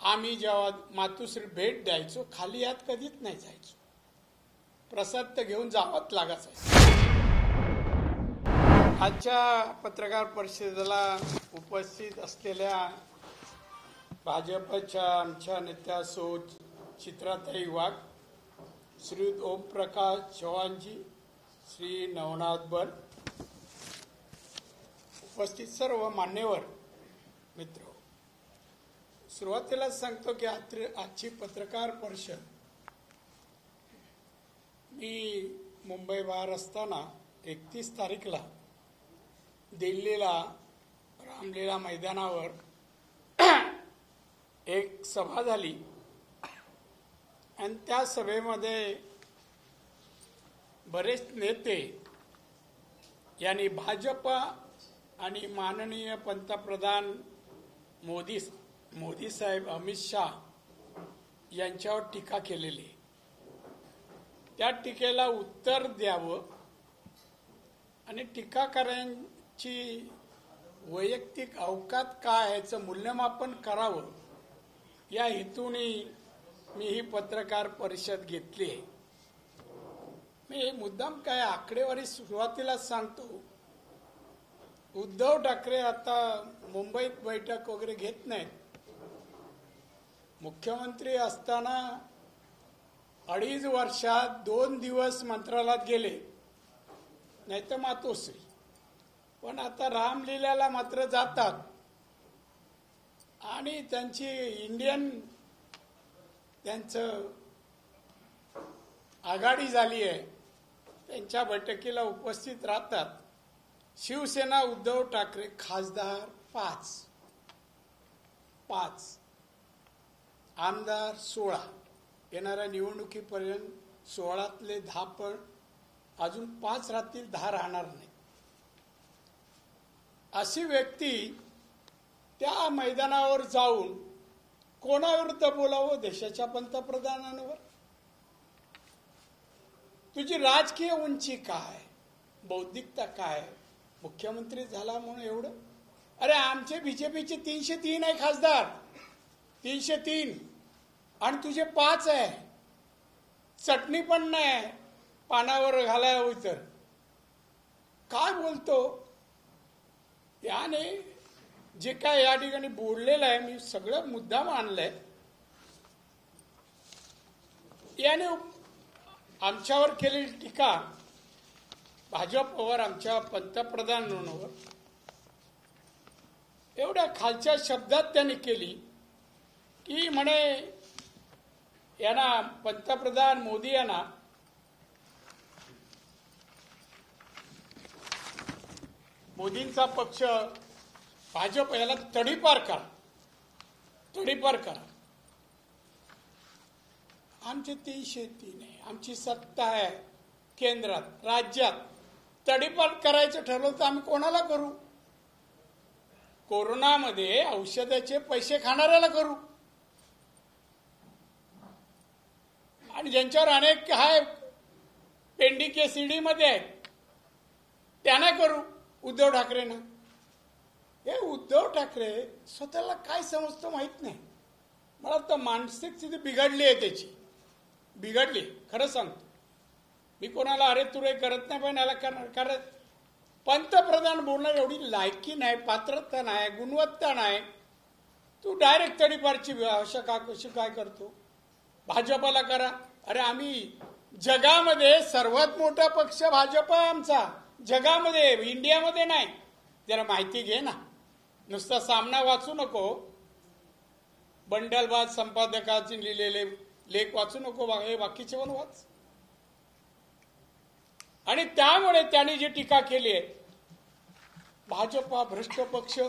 आम्ही जेव्हा मातोश्री भेट द्यायचो खाली हात कधीच नाही जायचो. प्रसाद तर घेऊन जावंच लागायचं. आजच्या पत्रकार परिषदेला उपस्थित असलेल्या भाजपच्या आमच्या नेत्या सौ चित्राताई वाघ, श्री ओमप्रकाश चव्हाणजी, श्री नवनाथ बर, उपस्थित सर्व मान्यवर मित्र, सुरुवातीला सांगतो की आजची पत्रकार परिषद मी मुंबई बाहेर असताना 31 तारीखला दिल्लीला रामलीला मैदानावर एक सभा झाली आणि त्या सभेमध्ये बरेच नेते यांनी भाजप आणि माननीय पंतप्रधान मोदी साहेब अमित शाह यांच्यावर टीका केलेली. त्या टीकेला उत्तर द्यावं आणि टीकाकारांची वैयक्तिक अवकात काय याचं मूल्यमापन करावं या हेतूने मी ही पत्रकार परिषद घेतली आहे. मी मुद्दाम काय आकडेवारी सुरुवातीला सांगतो. उद्धव ठाकरे आता मुंबईत बैठक वगैरे घेत नाहीत. मुख्यमंत्री असताना 2.5 वर्षात 2 दिवस मंत्रालयात गेले, नाही तर मातोश्री. पण आता रामलीलाला मात्र जातात आणि त्यांची त्यांचं आघाडी झाली आहे, त्यांच्या बैठकीला उपस्थित राहतात. शिवसेना उद्धव ठाकरे खासदार 5, आमदार 16, येणाऱ्या निवडणुकीपर्यंत 16तले 10, पण अजून 5 राहतील, 10 राहणार नाही. अशी व्यक्ती त्या मैदानावर जाऊन कोणाविरुद्ध बोलावं? देशाच्या पंतप्रधानांवर. तुझी राजकीय उंची काय, बौद्धिकता काय? मुख्यमंत्री झाला म्हणून एवढं? अरे आमचे बीजेपीचे 303 आहे खासदार, 303, आणि तुझे 5 आहे. चटणी पण नाही पानावर घालाय तर काय बोलतो? याने जे काय या ठिकाणी बोललेलं आहे, मी सगळं मुद्दाम आणलंय. याने आमच्यावर केलेली टीका, भाजपवर, आमच्या पंतप्रधानांवर एवढ्या खालच्या शब्दात त्यांनी केली की म्हणे यांना पंतप्रधान मोदी यांना मोदींचा पक्ष भाजप याला तडीपार करा. आमचे 303 आहे, आमची सत्ता आहे केंद्रात, राज्यात. तडीपार करायचं ठरवलं तर आम्ही कोणाला करू? कोरोनामध्ये औषधाचे पैसे खाणाऱ्याला करू, आणि ज्यांच्यावर अनेक पेंडिंग केस मध्ये आहेत त्यांना करू. उद्धव ठाकरेंना. हे उद्धव ठाकरे स्वतःला काय समजतो माहित नाही. मला तर मानसिक स्थिती बिघडली आहे त्याची, बिघडली, खरं सांगतो. मी कोणाला अरे तुरे करत नाही, पण याला करणार. कारण पंतप्रधान बोलणार एवढी लायकी नाही, पात्रता नाही, गुणवत्ता नाही. तू डायरेक्ट तडीपारची भाषा कशी काय करतो? भाजपाला करा. अरे आम्ही जगामध्ये सर्वात मोठा पक्ष भाजप आहे आमचा, जगामध्ये, इंडियामध्ये नाही. जरा माहिती घे ना, नुसता सामना वाचू नको, बंडलबाज संपादकाचे लिहिलेले लेख वाचू नको, बाकीचे पण वाच. आणि त्यामुळे त्यांनी जी टीका केली आहे, भाजप हा भ्रष्ट पक्ष.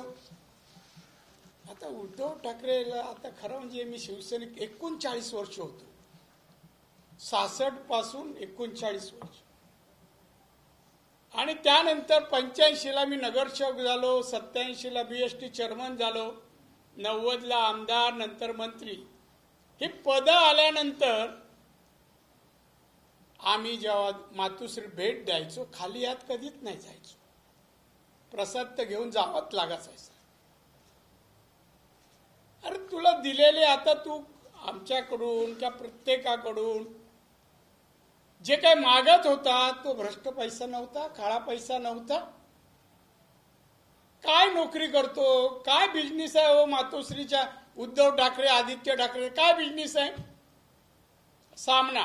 आता उद्धव ठाकरेला आता खरं म्हणजे मी शिवसैनिक 39 वर्ष होतो, 66 पासून 39 वर्ष, आणि त्यानंतर 85ला मी नगरसेवक झालो, 87ला BST चेअरमन झालो, 90ला आमदार, नंतर मंत्री. हे पद आल्यानंतर आम्ही जेव्हा मातोश्री भेट द्यायचो खाली हात कधीच नाही जायचो. प्रसाद तर घेऊन जावंच लागायचं. अरे तुला दिलेले आता तू आमच्याकडून किंवा प्रत्येकाकडून जे काही मागत होता तो भ्रष्ट पैसा नव्हता, काळा पैसा नव्हता. काय नोकरी करतो, काय बिझनेस आहे हो मातोश्रीच्या उद्धव ठाकरे, आदित्य ठाकरे, काय बिझनेस आहे? सामना.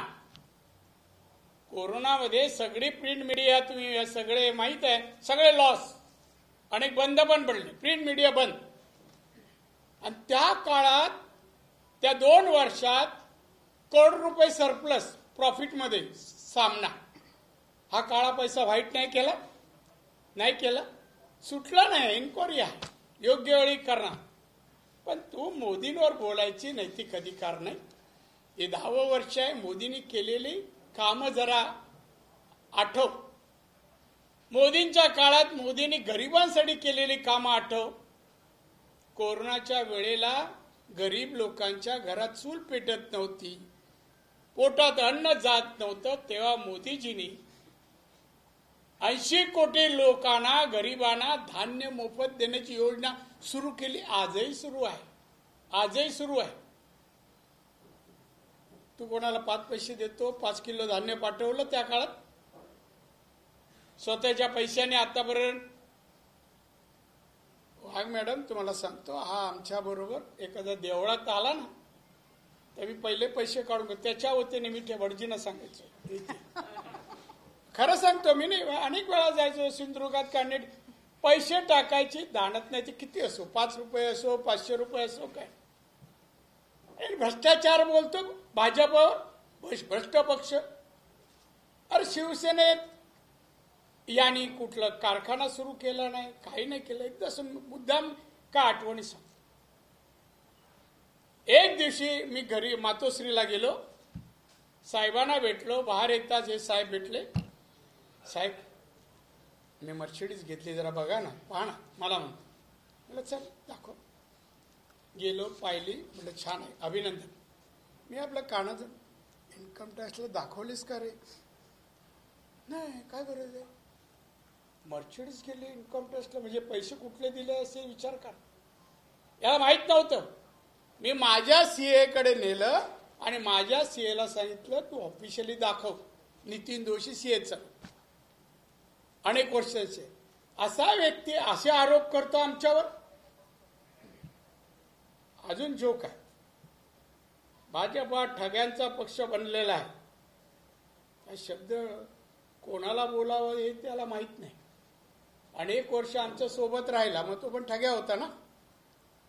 कोरोनामध्ये सगळी प्रिंट मीडिया, तुम्ही सगळे माहित आहे, सगळे लॉस, अनेक बंद पण पडले, प्रिंट मीडिया बंद. आणि त्या काळात त्या 2 वर्षात करोड रुपये सरप्लस प्रॉफिटमध्ये सामना. हा काळा पैसा व्हाईट नाही केला, सुटला नाही. इन्क्वायरी आहे, योग्य वेळी करणार. पण तू मोदींवर बोलायची नैतिक अधिकार नाही. हे 10वं वर्ष आहे. मोदींनी केलेली कामं जरा आठव. मोदींच्या काळात मोदींनी गरिबांसाठी केलेली कामं आठव. कोरोनाच्या वेळेला गरीब लोकांच्या घरात चूल पेटत नव्हती, पोटात अन्न जात नव्हतं, तेव्हा मोदीजींनी 80 कोटी लोकांना, गरिबांना धान्य मोफत देण्याची योजना सुरू केली. आजही सुरू आहे. तू कोणाला 5 पैसे देतो, 5 किलो धान्य पाठवलं त्या काळात स्वतःच्या पैशाने? आतापर्यंत वाघ मॅडम तुम्हाला सांगतो, हा आमच्या बरोबर एखाद्या देवळात आला ना तर मी पहिले पैसे काढून त्याच्या वतीने मी भटजींना सांगायचो. खरं सांगतो, मी नाही, अनेक वेळा जायचो सिंधुदुर्गात, काढणे पैसे टाकायची दाणत नाही, ते किती असो, 5 रुपये असो, 500 रुपये असो, काय भ्रष्टाचार बोलतो भाजपवर, भ्रष्ट पक्ष. अरे शिवसेनेत यांनी कुठलं कारखाना सुरू केला नाही, काही नाही केलं. एकदा मुद्दाम का आठवणी सांग. एक दिवशी मी घरी मातोश्रीला गेलो, साहेबांना भेटलो. बाहेर येताच हे साहेब भेटले. साहेब मी मर्सिडीज घेतली, जरा बघा ना, पहा ना, मला म्हणलं चल दाखव. गेलो, पाहिली, म्हटलं छान आहे, अभिनंदन. मी आपलं कानाचं इन्कम टॅक्सला दाखवलीस का रे? नाही, काय गरज आहे, मर्सिडीज गेली इन्कम टॅक्सला, म्हणजे पैसे कुठले दिले असे विचार कर. याला माहित नव्हतं. मी माझ्या सीए कडे नेलं आणि माझ्या सीएला सांगितलं तू ऑफिशियली दाखव. नितीन दोषी सीएचा अनेक वर्षाचे. असा व्यक्ती असे आरोप करतो आमच्यावर. अजून जोक आहे, भाजपा ठग्यांचा पक्ष बनलेला आहे. हा शब्द कोणाला बोलावं हे त्याला माहित नाही. अनेक वर्ष आमच्या सोबत राहिला, मग तो पण ठग्या होता ना,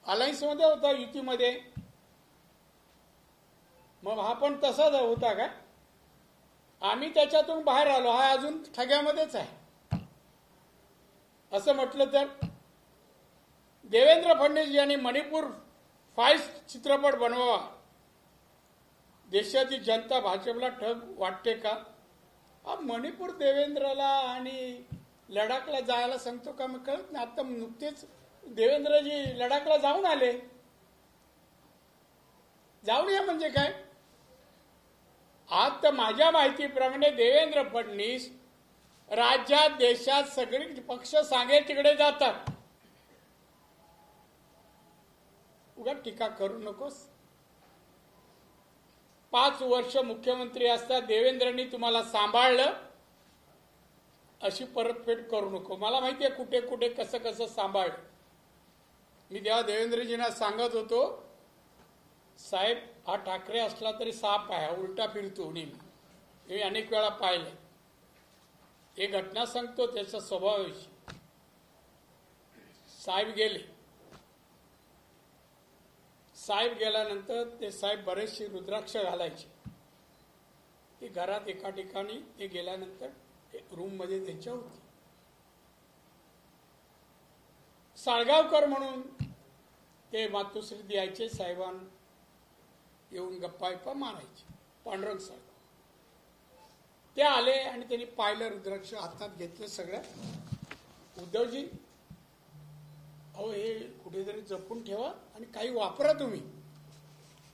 अलायन्स मध्ये होता, युतीमध्ये. मग हा पण तसाच होता का? आम्ही त्याच्यातून बाहेर आलो, हा अजून ठग्यामध्येच आहे असं म्हटलं तर. देवेंद्र फडणवीस यांनी मणिपूर फाईल्स चित्रपट बनवावा. देशाची जनता भाजपला ठग वाटते का? मणिपूर देवेंद्रला आणि लडाखला जायला सांगतो का? मग कळत नाही. आता नुकतेच देवेंद्रजी लडाखला जाऊन आले. जाऊन या म्हणजे काय? आज तर माझ्या माहितीप्रमाणे देवेंद्र फडणवीस राज्यात, देशात सगळे पक्ष सांगेल तिकडे जातात. उगा टीका करू नकोस. 5 वर्ष मुख्यमंत्री असता देवेंद्रनी तुम्हाला सांभाळलं, अशी परतफेड करू नको. मला माहिती आहे कुठे कुठे कसं कसं सांभाळलं. मी तेव्हा देवेंद्रजींना सांगत होतो, साहेब हा ठाकरे असला तरी साप आहे, उलटा फिरतो नेहमी. हे अनेक वेळा पाहिलं. एक घटना सांगतो त्याचा स्वभावाविषयी. साहेब गेले. साहेब गेल्यानंतर ते साहेब बरेचसे रुद्राक्ष घालायचे. ते घरात एका ठिकाणी ते गेल्यानंतर रूम मध्ये त्यांच्या होती. साळगावकर म्हणून ते मातोश्री द्यायचे, साहेबांना येऊन गप्पा मारायचे. पांडुरंग साहेब ते आले आणि त्यांनी पाहिलं, रुद्राक्ष हातात घेतलं सगळ्या. उद्धवजी अहो हे कुठेतरी जपून ठेवा आणि काही वापरा तुम्ही.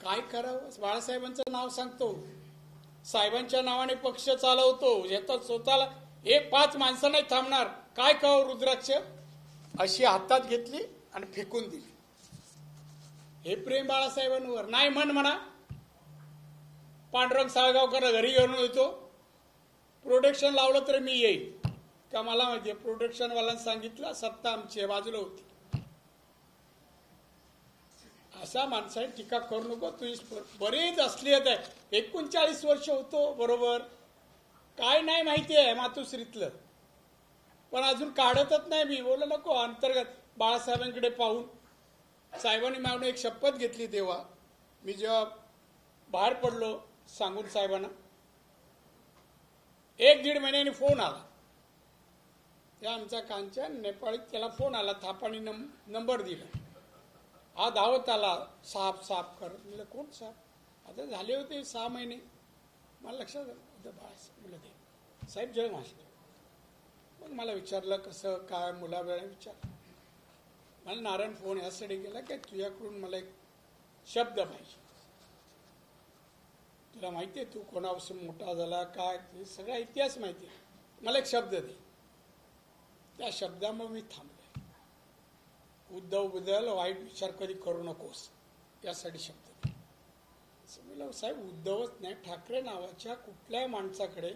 काय करावं? बाळासाहेबांचं नाव सांगतो, साहेबांच्या नावाने पक्ष चालवतो, येतात स्वतःला. हे 5 माणसं नाही थांबणार. काय कहो रुद्राक्ष? अशी हातात घेतली आणि फेकून दिली. हे प्रेम बाळासाहेबांवर नाही म्हणा. पांडुरंग साळगावकर घरी घेऊन येतो, प्रोटेक्शन लावलं तर मी येईल का? मला माहिती आहे प्रोटेक्शनवाल्यांना सांगितलं सत्ता आमची बाजूला होती. असा माणसाने टीका करू नको. तुझी बरीच असलीयत आहे. 39 वर्ष होतो बरोबर, काय नाही माहिती आहे मातोश्रीतलं, पण अजून काढतच नाही मी. बोलू नको अंतर्गत बाळासाहेबांकडे पाहून. साहेबांनी मागून एक शपथ घेतली तेव्हा मी जेव्हा बाहेर पडलो सांगून साहेबांना, 1-1.5 महिन्याने फोन आला. त्या आमचा कांचन नेपाळीत, त्याला फोन आला, थापानी नंबर दिला. हा धावत आला, साफ कर. म्हणलं कोण साहेब? आता झाले होते 6 महिने. मला लक्षात आलं म्हणलं ते साहेब जय मास्टर. मग मला विचारलं कसं काय, मुलावेळा विचार. मला नारायण फोन यासाठी गेला की तुझ्याकडून मला एक शब्द पाहिजे. तुला माहिती आहे तू कोणापासून मोठा झाला काय, सगळा इतिहास माहिती आहे, मला एक शब्द दे. त्या शब्दामुळे मी थांबले. उद्धव बद्दल वाईट विचार कधी करू नकोस यासाठी शब्द दे. म्हणलं साहेब उद्धवच नाही, ठाकरे नावाच्या कुठल्याही माणसाकडे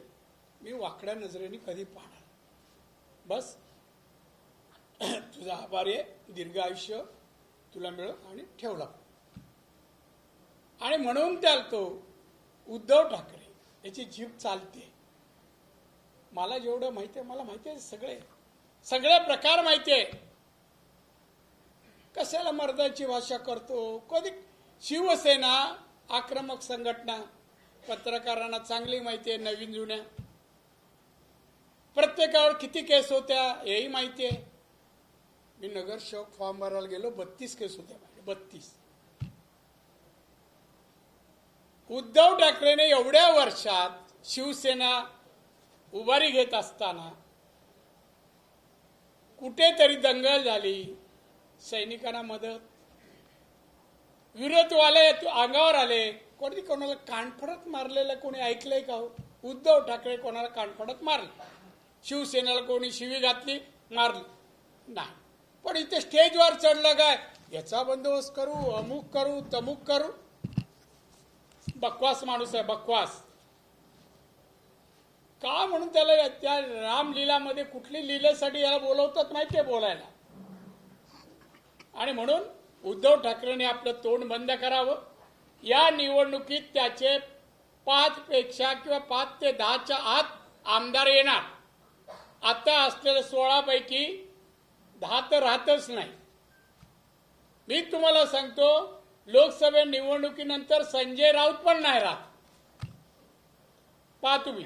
मी वाकड्या नजरेने कधी पाहणार. बस तुझा आभारी आहे, दीर्घ आयुष्य तुला मिळो आणि ठेवला. आणि म्हणून त्याला तो उद्धव ठाकरे याची जीभ चालते. मला जेवढं माहिती आहे, मला माहिती आहे सगळे प्रकार माहिती आहे. कशाला मर्दाची भाषा करतो. कधी शिवसेना आक्रमक संघटना, पत्रकारांना चांगली माहिती आहे, नवीन जुन्या, प्रत्येकावर किती केस होत्या हेही माहिती आहे. मी नगर शौक फॉर्म भरायला गेलो, 32 केस होत्या, 32. उद्धव ठाकरेने एवढ्या वर्षात शिवसेना उभारी घेत असताना कुठेतरी दंगल झाली, सैनिकांना मदत, विरोधवाले अंगावर आले. कोणी कोणाला कानफडत मारलेलं कोणी ऐकलंय का? उद्धव ठाकरे कोणाला कानफडत मारले? शिवसेनेला कोणी शिवी घातली, मारली नाही. पण इथे स्टेजवर चढलं काय, याचा बंदोबस्त करू, अमुक करू, तमुक करू. बकवास माणूस आहे, बकवास. का म्हणून त्याला त्या रामलीलामध्ये कुठली लीलेसाठी याला बोलवतात माहितीये बोलायला. आणि म्हणून उद्धव ठाकरेंनी आपलं तोंड बंद करावं. या निवडणुकीत त्याचे 5 पेक्षा किंवा 5 ते 10च्या आत आमदार येणार. आता असलेल्या 16 पैकी 10 तर राहतच नाही. मी तुम्हाला सांगतो लोकसभा निवडणुकीनंतर संजय राऊत पण नाही राहत. पहा तुम्ही,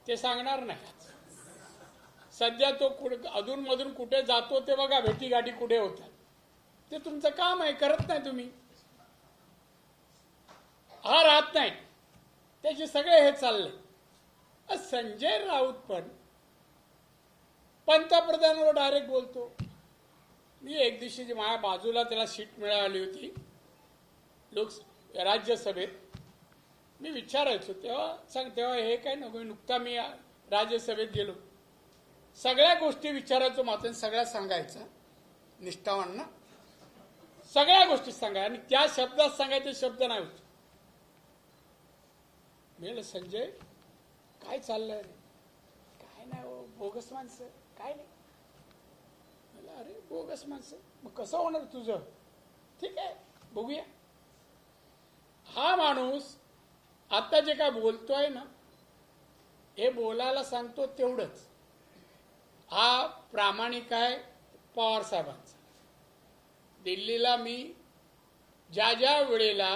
ते सांगणार नाही. सध्या तो अधून मधून कुठे जातो ते बघा, भेटीगाठी कुठे होतात, ते तुमचं काम आहे, करत नाही तुम्ही. हा राहत नाही, त्याचे सगळे हे चालले. संजय राऊत पण पंतप्रधानावर डायरेक्ट बोलतो. मी एक दिवशी माझ्या बाजूला त्याला सीट मिळाली होती राज्यसभेत. मी विचारायचो तेव्हा हे काय नको, नुकता मी राज्यसभेत गेलो, सगळ्या गोष्टी विचारायचो, मात्र सगळ्या सांगायचं निष्ठावांना, सगळ्या गोष्टी सांगाय आणि त्या शब्दात सांगायचे शब्द नाही होते. मी संजय काय चाललंय रे? काय नाही हो, बोगस माणसं, काय नाही. अरे बोगस माणसं, मग कसं होणार तुझं? ठीक आहे बघूया. हा माणूस आता जे काय बोलतोय ना, हे बोलायला सांगतो तेवढंच. हा प्रामाणिक आहे पवार साहेबांचा. दिल्लीला मी ज्या वेळेला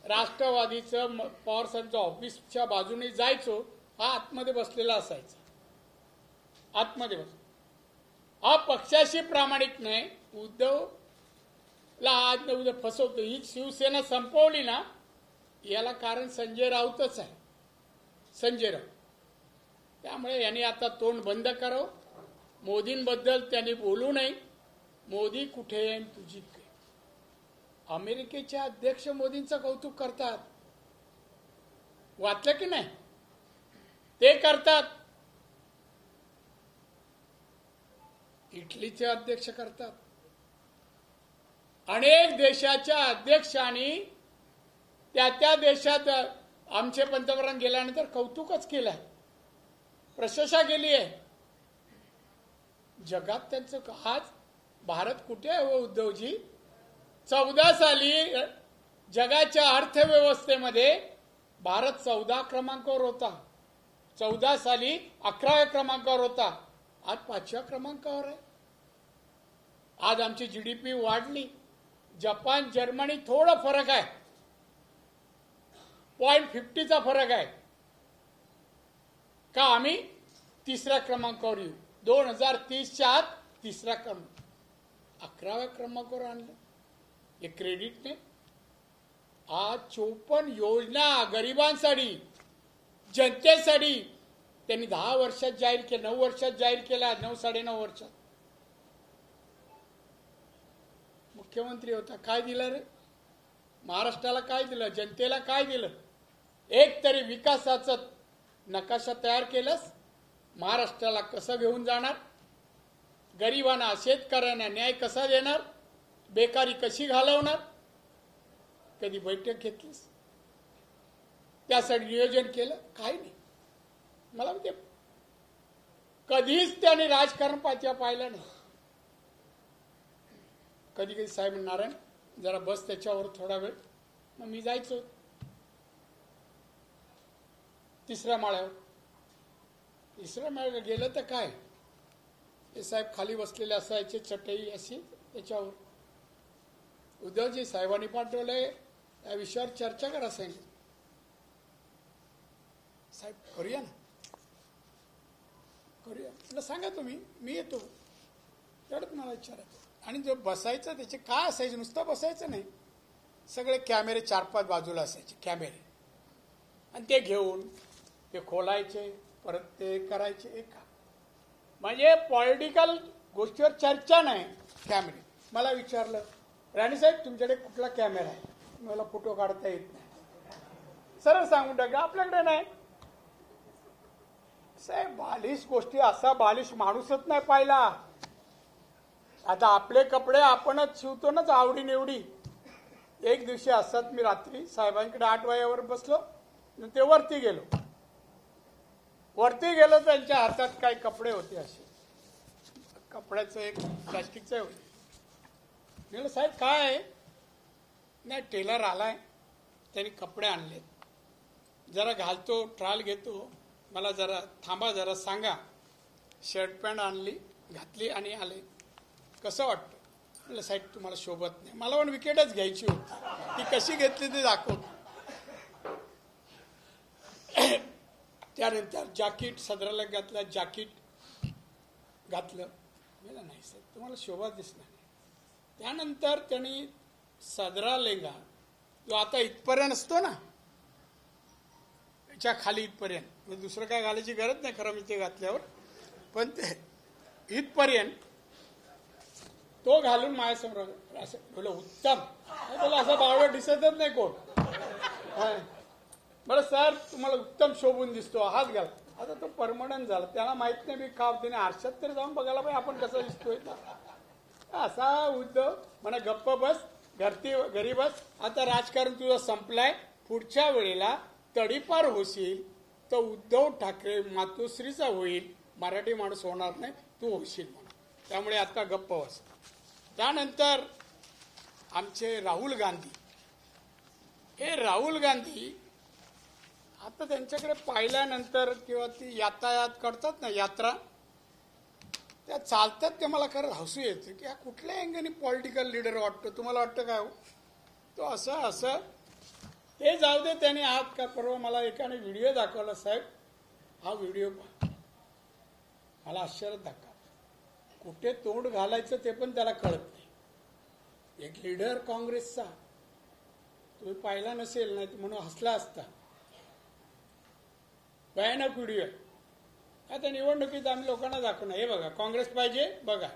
राष्ट्रवादीचं पवार साहेबांच्या ऑफिसच्या बाजूने जायचो, हा आतमध्ये बसलेला असायचा. आतमध्ये बस. हा पक्षाशी प्रामाणिक नाही, उद्धवला आज उद्या फसवतो. ही शिवसेना संपवली ना, याला कारण संजय राऊतच आहे, संजय राऊत. त्यामुळे यांनी आता तोंड बंद करावं. मोदींबद्दल त्यांनी बोलू नये. मोदी कुठे आहे तुझी काय? अमेरिकेचे अध्यक्ष मोदींचं कौतुक करतात, वाचलं की नाही? ते करतात. इटलीचे अध्यक्ष करतात. अनेक देशाच्या अध्यक्षांनी त्या देशात आमचे पंतप्रधान गेल्यानंतर कौतुकच केलंय, प्रशंसा केली आहे. जगात त्यांचं आज भारत कुठे आहे हो उद्धवजी? 14 साली जगाच्या अर्थव्यवस्थेमध्ये भारत 14 क्रमांकावर होता. 14 साली 11व्या क्रमांकावर होता, आज 5व्या क्रमांकावर आहे. आज आमची जीडीपी वाढली. जपान जर्मनी थोडा फरक आहे, 0.50चा फरक आहे. का आम्ही 3ऱ्या क्रमांकावर येऊ? 2030च्या आत 3रा क्रमांक, 11व्या क्रमांकावर आणलं. हे क्रेडिटने आज 54 योजना गरिबांसाठी, जनतेसाठी त्यांनी 10 वर्षात जाहीर केलं, 9 वर्षात जाहीर केला, 9 साडेनऊ वर्षात. मुख्यमंत्री होता, काय दिलं रे महाराष्ट्राला? काय दिलं जनतेला? काय दिलं? एक तरी विकासाचं नकाशा तयार केलंस? महाराष्ट्राला कसं घेऊन जाणार? गरिबांना, शेतकऱ्यांना न्याय कसा देणार? बेकारी कशी घालवणार? कधी बैठक घेतलीस? त्यासाठी नियोजन केलं? काही नाही. मला म्हणजे कधीच त्यांनी राजकारण पाहिलं नाही. कधी कधी साहेब नारायण जरा बस त्याच्यावर थोडा वेळ, मग मी जायचो 3ऱ्या माळ्यावर. 3ऱ्या माळ्यावर गेलं तर काय, हे साहेब खाली बसलेले असायचे, चटई अशी त्याच्यावर. उद्धवजी साहेबांनी पाठवलंय, या विषयावर चर्चा करा सांगितलं. साहेब करूया ना, करूया. म्हटलं सांगा तुम्ही, मी येतो. तेवढंच मला विचारायचं. आणि जो बसायचं त्याचे काय असायचे, नुसतं बसायचं नाही, सगळे कॅमेरे 4-5 बाजूला असायचे कॅमेरे, आणि ते घेऊन ते खोलायचे, परत ते करायचे. एक म्हणजे पॉलिटिकल गोष्टीवर चर्चा नाही, कॅमेरे. मला विचारलं, राणीसाहेब तुमच्याकडे कुठला कॅमेरा आहे? मला फोटो काढता येत नाही. सरळ सांगून टाका आपल्याकडे नाही. साहेब बालिश गोष्टी, असा बालिश माणूसच नाही पाहिला. आता आपले कपडे आपणच शिवतो नाच आवडीनिवडी. एक दिवशी असत मी रात्री साहेबांकडे 8 वाजेवर बसलो, ते वरती गेलो. त्यांच्या हातात काही कपडे होते, असे कपड्याचं एक प्लास्टिकचं होते. म्हणलं साहेब काय आहे? नाही टेलर आलाय, त्यांनी कपडे आणले, जरा घालतो, ट्रायल घेतो, मला जरा थांबा, जरा सांगा. शर्ट पॅन्ट आणली, घातली आणि आले. कसं वाटतं? म्हणलं साहेब तुम्हाला शोभत नाही. मला पण विकेटच घ्यायची होती, ती कशी घेतली ते दाखवतो. त्यानंतर जॅकेट सदराला घातलं, जॅकेट घातलं. म्हणलं नाही साहेब तुम्हाला शोभा दिसणार नाही. त्यानंतर त्यांनी सदरा लेंगा जो आता इथपर्यंत असतो ना, त्याच्या खाली इथपर्यंत, म्हणजे दुसरं काय घालायची गरज नाही खरं मी ते घातल्यावर, पण ते इथपर्यंत तो घालून माझ्यासमोर असं बोल, उत्तम. बोला असं बावळ दिसतच नाही कोण. बरं सर तुम्हाला उत्तम शोभून दिसतो, हात घाल. आता तो परमनंट झाला, त्याला माहित नाही मी का तिने आरशात तरी जाऊन बघायला पाहिजे आपण कसा दिसतोय. असा उद्धव म्हणा गप्प बस, घरी बस. आता राजकारण तुझं संपलंय, पुढच्या वेळेला तडीपार होशील तर उद्धव ठाकरे मातोश्रीचा होईल, मराठी माणूस होणार नाही, तू होशील म्हणून. त्यामुळे आता गप्प बस. त्यानंतर आमचे राहुल गांधी, हे राहुल गांधी आता त्यांच्याकडे पाहिल्यानंतर किंवा ती यातायात करतात ना, यात्रा त्या चालतात, ते मला खरं हसू येते की हा कुठल्या अँगलने पॉलिटिकल लीडर वाटतो. तुम्हाला वाटतं काय हो तो असं ते जाऊ दे. त्याने आज का परवा मला एकाने व्हिडिओ दाखवला. साहेब हा व्हिडिओ मला आश्चर्य दाखवा, कुठे तोंड घालायचं ते पण त्याला कळत नाही. एक लीडर काँग्रेसचा, तुम्ही पाहिला नसेल नाही म्हणून हसला असता. भयानक व्हिडिओ. आता निवडणुकीत आम्ही लोकांना दाखवणार, हे बघा काँग्रेस पाहिजे बघा.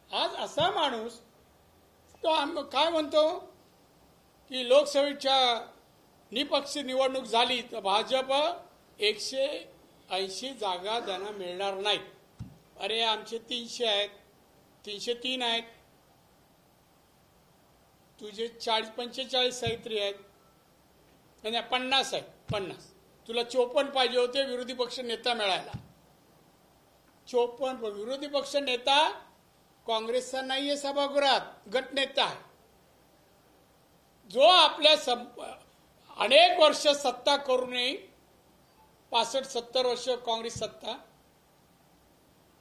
आज असा माणूस तो काय म्हणतो की लोकसभेच्या निपक्षी निवडणूक झाली तर भाजप 180 जागा त्यांना मिळणार नाहीत. अरे आमचे 300 आहेत, 303 आहेत, तुझे 40-45 साहित्य आहेत, आणि 50 आहेत. 50 तुला 54 पाहिजे होते विरोधी पक्ष नेता मिळायला. 54 विरोधी पक्ष नेता काँग्रेसचा नाहीये सभागृहात, गटनेता आहे, जो आपल्या अनेक वर्ष सत्ता करूनही 65-70 वर्ष काँग्रेस सत्ता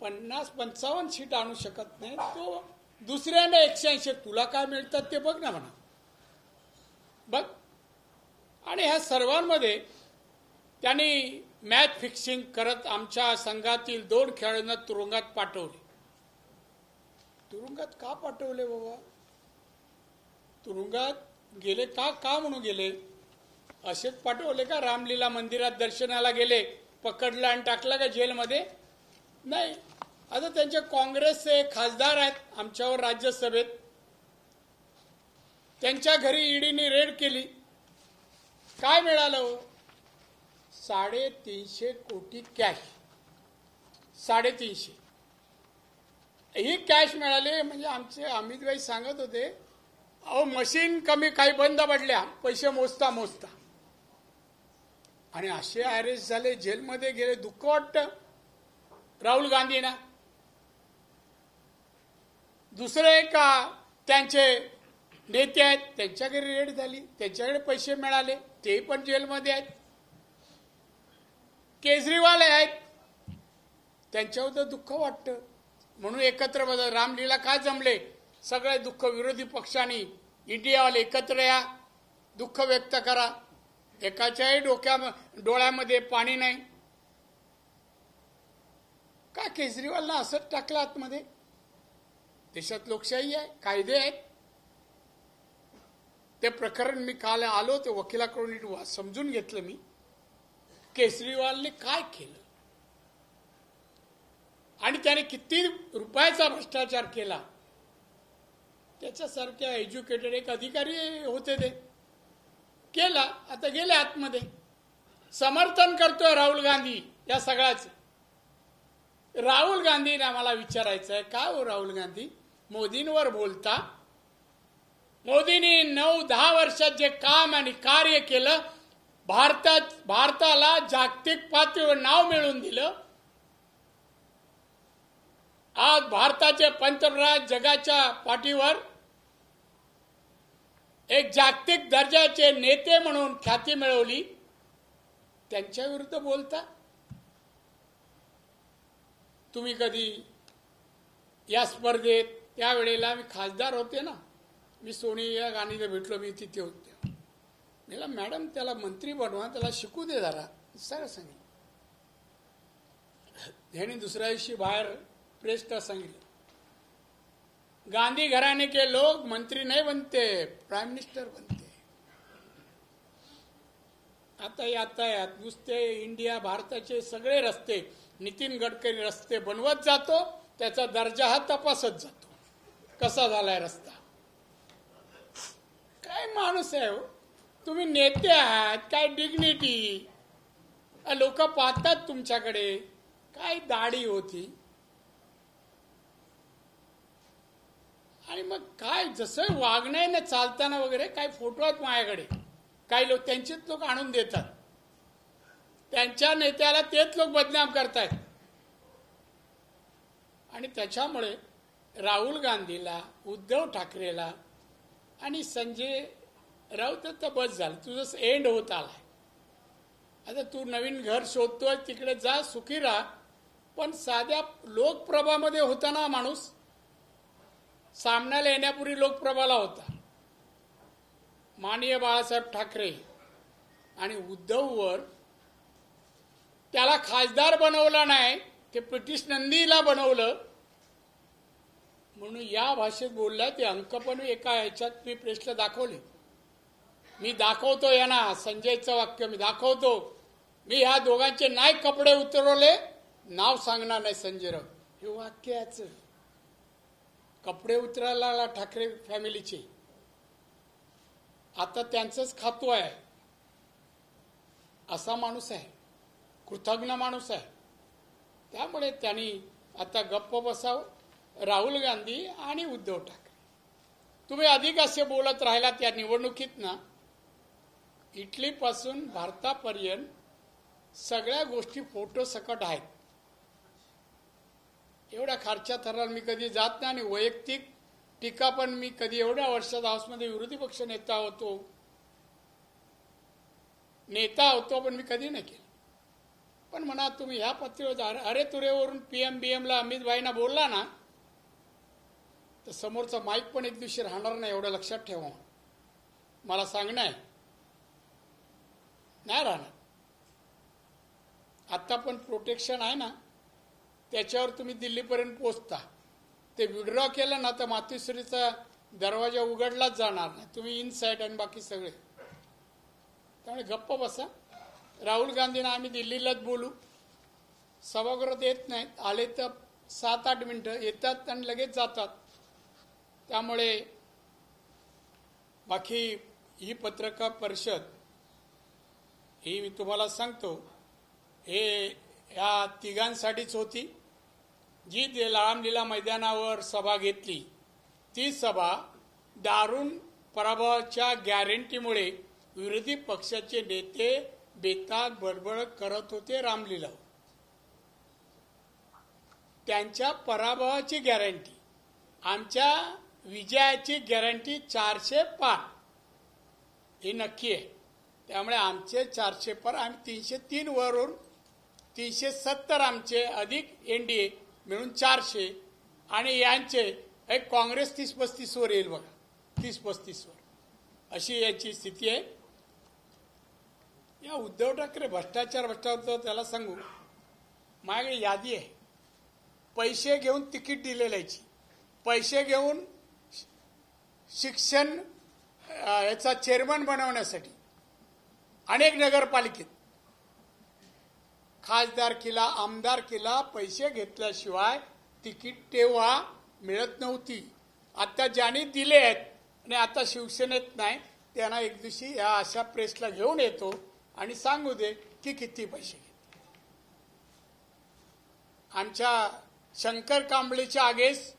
50-55 सीट आणू शकत नाही. तो दुसऱ्याने 180. तुला काय मिळतात ते बघ ना म्हणा, बघ. आणि ह्या सर्वांमध्ये त्यांनी मॅच फिक्सिंग करत आमच्या संघातील 2 खेळाडूंना तुरुंगात पाठवले. तुरुंगात का पाठवले बाबा? तुरुंगात गेले का म्हणून गेले? असेच पाठवले का? रामलीला मंदिरात दर्शनाला गेले, पकडला आणि टाकला का जेलमध्ये? नाही. आता त्यांचे काँग्रेसचे खासदार आहेत आमच्यावर राज्यसभेत, त्यांच्या घरी ईडीने रेड केली. काय मिळालं? 350 कोटी कॅश. 350 ही कॅश मिळाली. म्हणजे आमचे अमितभाई सांगत होते, अहो मशीन कमी काही बंद पडल्या, पैसे मोजता आणि असे अरेस्ट झाले, जेलमध्ये गेले. दुःख वाटतं. राहुल गांधींना दुसरे का त्यांचे नेते आहेत त्यांच्या घरी रेड झाली, त्यांच्याकडे पैसे मिळाले, ते पण जेलमध्ये आहेत. केजरीवाल आहेत, त्यांच्यावर दुःख वाटतं. म्हणून एकत्र रामलीला काय जमले? सगळे दुःख विरोधी पक्षांनी, इंडियावाले एकत्र या, दुःख व्यक्त करा. एकाच्याही डोळ्यामध्ये पाणी नाही. का केजरीवालला असंच टाकलं आतमध्ये? देशात लोकशाही आहे, कायदे आहेत. ते प्रकरण मी काल आलो ते वकिलाकडून समजून घेतलं मी. केजरीवालने काय केलं आणि त्याने किती रुपयाचा भ्रष्टाचार केला, त्याच्यासारख्या एज्युकेटेड एक अधिकारी होते ते केला. आता गेले आतमध्ये. समर्थन करतोय राहुल गांधी या सगळ्याच. राहुल गांधींना मला विचारायचं आहे, काय हो राहुल गांधी मोदींवर बोलता? मोदींनी 9-10 वर्षात जे काम आणि कार्य केलं, भारताला जागतिक पातळीवर नाव मिळवून दिलं. आज भारताचे पंतप्रधान जगाच्या पाठीवर एक जागतिक दर्जाचे नेते म्हणून ख्याती मिळवली. त्यांच्या विरुद्ध बोलता? तुम्ही कधी या स्पर्धेत, त्यावेळेला मी खासदार होते ना, मी सोनिया गांधीला भेटलो, मी तिथे होते. मला मॅडम त्याला मंत्री बनवा, त्याला शिकू दे जरा, सगळं सांगितलं. ह्याने दुसऱ्या दिवशी बाहेर प्रेसला सांगितलं, गांधी घराने के लोग मंत्री नहीं बनते, प्राइम मिनिस्टर बनते. आता यातायात नुसते इंडिया, भारताचे सगळे रस्ते नितीन गडकरी रस्ते बनवत जातो, त्याचा दर्जा हा तपासत जातो, कसा झालाय रस्ता. काय माणूस आहे हो तुम्ही? नेते आहात, काय डिग्निटी. लोक पाहतात तुमच्याकडे. काय दाढी होती आणि मग काय जसं वागण्याने चालताना वगैरे काय फोटो आहेत माझ्याकडे. काही लोक त्यांचेच लोक आणून देतात, त्यांच्या नेत्याला तेच लोक बदनाम करतात. आणि त्याच्यामुळे राहुल गांधीला, उद्धव ठाकरेला आणि संजय राऊत तर बस झालं, तुझं एंड होत आलाय. आता तू नवीन घर शोधतोय, तिकडे जा, सुखी राहा. पण साध्या लोकप्रभामध्ये होता ना माणूस, सामन्याला येण्यापूर्वी लोकप्रभाला होता. माननीय बाळासाहेब ठाकरे आणि उद्धववर त्याला खासदार बनवला नाही, ते ब्रिटिश नंदीला बनवलं म्हणून या भाषेत बोलला. ते अंक पण एका ह्याच्यात मी प्रेसला दाखवले. मी दाखवतो यांना, संजयचं वाक्य मी दाखवतो. मी ह्या दोघांचे नाही कपडे उतरवले, नाव सांगणार नाही संजय राऊत, हे वाक्य याचं. कपडे उतरायला ठाकरे फॅमिलीचे, आता त्यांचंच खातो आहे. असा माणूस आहे, कृतज्ञ माणूस आहे. त्यामुळे त्यांनी आता गप्प बसावं. राहुल गांधी आणि उद्धव ठाकरे, तुम्ही अधिक असे बोलत राहिलात या निवडणुकीत ना, इटलीपासून भारतापर्यंत सगळ्या गोष्टी फोटो सकट आहेत. एवढ्या खालच्या थराला मी कधी जात नाही आणि वैयक्तिक टीका पण मी कधी एवढ्या वर्षात हाऊसमध्ये विरोधी पक्ष नेता होतो पण मी कधी नाही केलं. पण म्हणा तुम्ही ह्या पातळीवर अरे तुरेवरून PM-BMला अमित भाईंना बोलला ना, तर समोरचा माईक पण एक दिवशी राहणार नाही, एवढं लक्षात ठेवा. मला सांगणं आहे, नाही राहणार. आत्ता पण प्रोटेक्शन आहे ना, त्याच्यावर तुम्ही दिल्लीपर्यंत पोचता. ते विड्रॉ केलं ना तर मातोश्रीचा दरवाजा उघडलाच जाणार नाही. तुम्ही इनसाईड आणि बाकी सगळे. त्यामुळे गप्प बसा. राहुल गांधींना आम्ही दिल्लीलाच बोलू. सभागृहात येत नाहीत, आले तर 7-8 मिनिटं येतात आणि लगेच जातात. त्यामुळे बाकी ही पत्रकार परिषद ही मी तुम्हाला सांगतो, हे या तिघांसाठीच होती. जी रामलीला मैदानावर सभा घेतली, ती सभा दारुण पराभवाच्या गॅरंटीमुळे विरोधी पक्षाचे नेते बेताल बडबड करत होते रामलीला. त्यांच्या पराभवाची गॅरंटी, आमच्या विजयाची गॅरंटी 400 पार हे नक्की आहे. त्यामुळे आमचे 400 पार, आम्ही 303 वरून 370 आमचे अधिक NDA मिळून 400 आणि यांचे एक काँग्रेस 30-35 वर येईल बघा, 30-35 वर अशी याची स्थिती आहे. या उद्धव ठाकरे भ्रष्टाचार त्याला सांगू, माझ्याकडे यादी आहे. पैसे घेऊन तिकीट दिलेल्याची, पैसे घेऊन शिक्षण याचा चेअरमन बनवण्यासाठी अनेक नगरपालिकेत खासदारकीला आमदारकीला पैसे घेतल्याशिवाय तिकीट तेव्हा मिळत नव्हती. आता ज्यांनी दिले आहेत आणि आता शिवसेनेत नाही, त्यांना एक दिवशी या अशा प्रेसला घेऊन येतो आणि सांगू दे की किती पैसे घेतले. आमच्या शंकर कांबळीच्या आगेस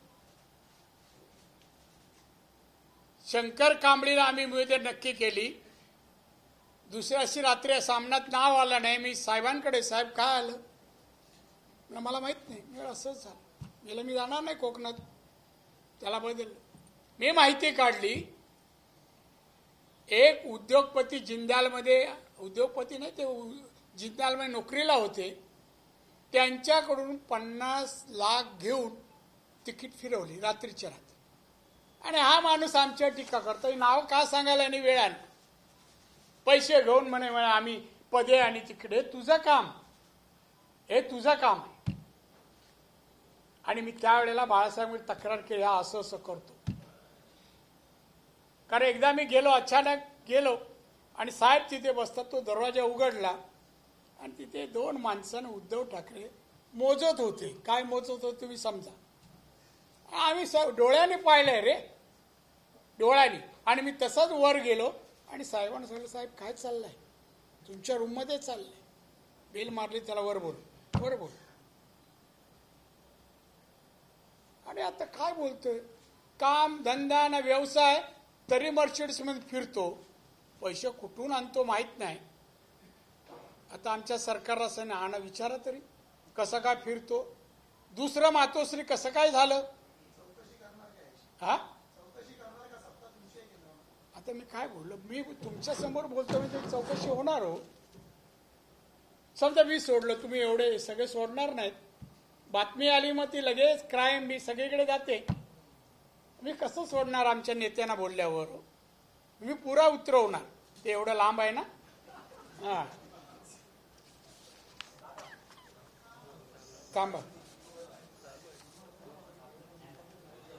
शंकर कांबळीला आम्ही मुदत नक्की केली. दुसऱ्या अशी रात्री सामन्यात नाव आलं नाही. मी साहेबांकडे, साहेब काय आलं, मला माहित नाही. मी असंच झालं, मी जाणार नाही कोकणात, त्याला बदल. मी माहिती काढली. एक उद्योगपती जिंदालमध्ये, उद्योगपती नाही ते जिंदालमध्ये नोकरीला होते, त्यांच्याकडून 50 लाख घेऊन तिकीट फिरवली रात्रीच्या रात्री. आणि हा माणूस आमच्या टीका करतो. नाव का सांगायला आणि वेळाने पैसे घेऊन म्हणे आम्ही पदे आणि तिकडे. तुझं काम, हे तुझं काम आहे. आणि मी त्यावेळेला बाळासाहेब तक्रार केली, हा असं असं करतो. कारण एकदा मी गेलो, अचानक गेलो आणि साहेब तिथे बसतात. तो दरवाजा उघडला आणि तिथे 2 माणसानं उद्धव ठाकरे मोजत होते. काय मोजत होते तुम्ही समजा. आम्ही डोळ्याने पाहिलंय रे, डोळ्याने. आणि मी तसाच वर गेलो आणि साहेबांना सांगितलं, साहेब काय चाललंय, तुमच्या रूममध्ये चाललंय. बेल मारली, त्याला वर बोल, वर बोल. आणि आता काय बोलतोय, काम धंदा ना व्यवसाय, तरी मर्सिडीज मध्ये फिरतो. पैसे कुठून आणतो माहित नाही. आता आमच्या सरकारला असं नाही, आणा विचारा तरी कसं काय फिरतो. दुसरं मातोश्री कसं काय झालं, हा आता मी काय बोललो, मी तुमच्या समोर बोलतो, मी चौकशी होणार हो. समजा मी सोडलं, तुम्ही एवढे सगळे सोडणार नाहीत. बातमी आली मग ती लगेच क्राईम मी सगळीकडे जाते. मी कसं सोडणार आमच्या नेत्यांना बोलल्यावर, मी पुरा उतरवणार. ते एवढं लांब आहे ना. हा थांबा,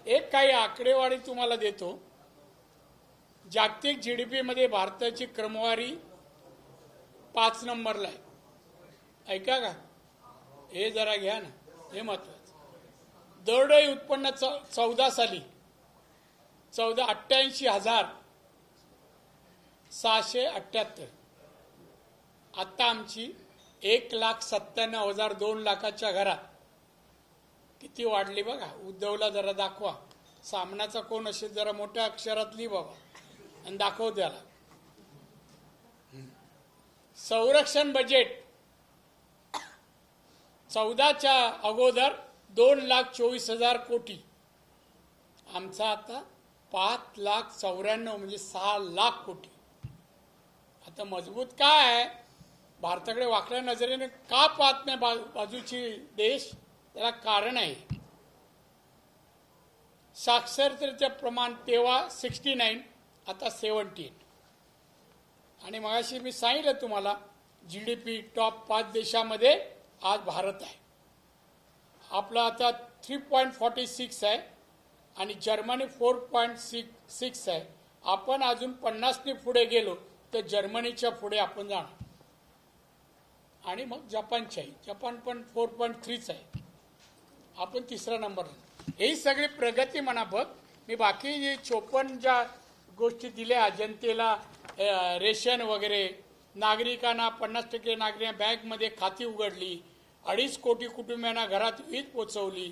एक काही आकडेवारी तुम्हाला देतो. जागतिक GDP मध्ये भारताची क्रमवारी 5 नंबरला आहे. ऐका का, हे जरा घ्या ना, हे महत्वाचं. दरडोई उत्पन्न 14 साली 88,678. आता आमची 1,97,000 2 लाखाच्या घरात किती वाढली बघा. उद्धवला जरा दाखवा, सामनाचा कोण असेल जरा मोठ्या अक्षरात लिही बाबा आणि दाखव त्याला. संरक्षण बजेट 14च्या अगोदर 2,24,000 कोटी. आमचा आता 5,94,000 म्हणजे 6 लाख कोटी. आता मजबूत काय आहे, भारताकडे वाकड्या नजरेने का पाहत नाही बाजूची देश, त्याला कारण आहे. साक्षरतेचे प्रमाण तेव्हा 69, आता 17. आणि मगाशी मी सांगितलं तुम्हाला, GDP टॉप 5 देशामध्ये आज भारत आहे. आपला आता 3.46 आहे आणि जर्मनी 4.6 आहे. आपण अजून 50ने पुढे गेलो तर जर्मनीच्या पुढे आपण जाणार. आणि मग जपानची आहे, जपान पण 4.3 आहे, आपण 3रा नंबर. ही सगळी प्रगती म्हणा. बघ, मी बाकी जे 54 ज्या गोष्टी दिल्या जनतेला, रेशन वगैरे, नागरिकांना 50% नागरिकांना बँकमध्ये खाती उघडली, 2.5 कोटी कुटुंबियांना घरात वीज पोचवली,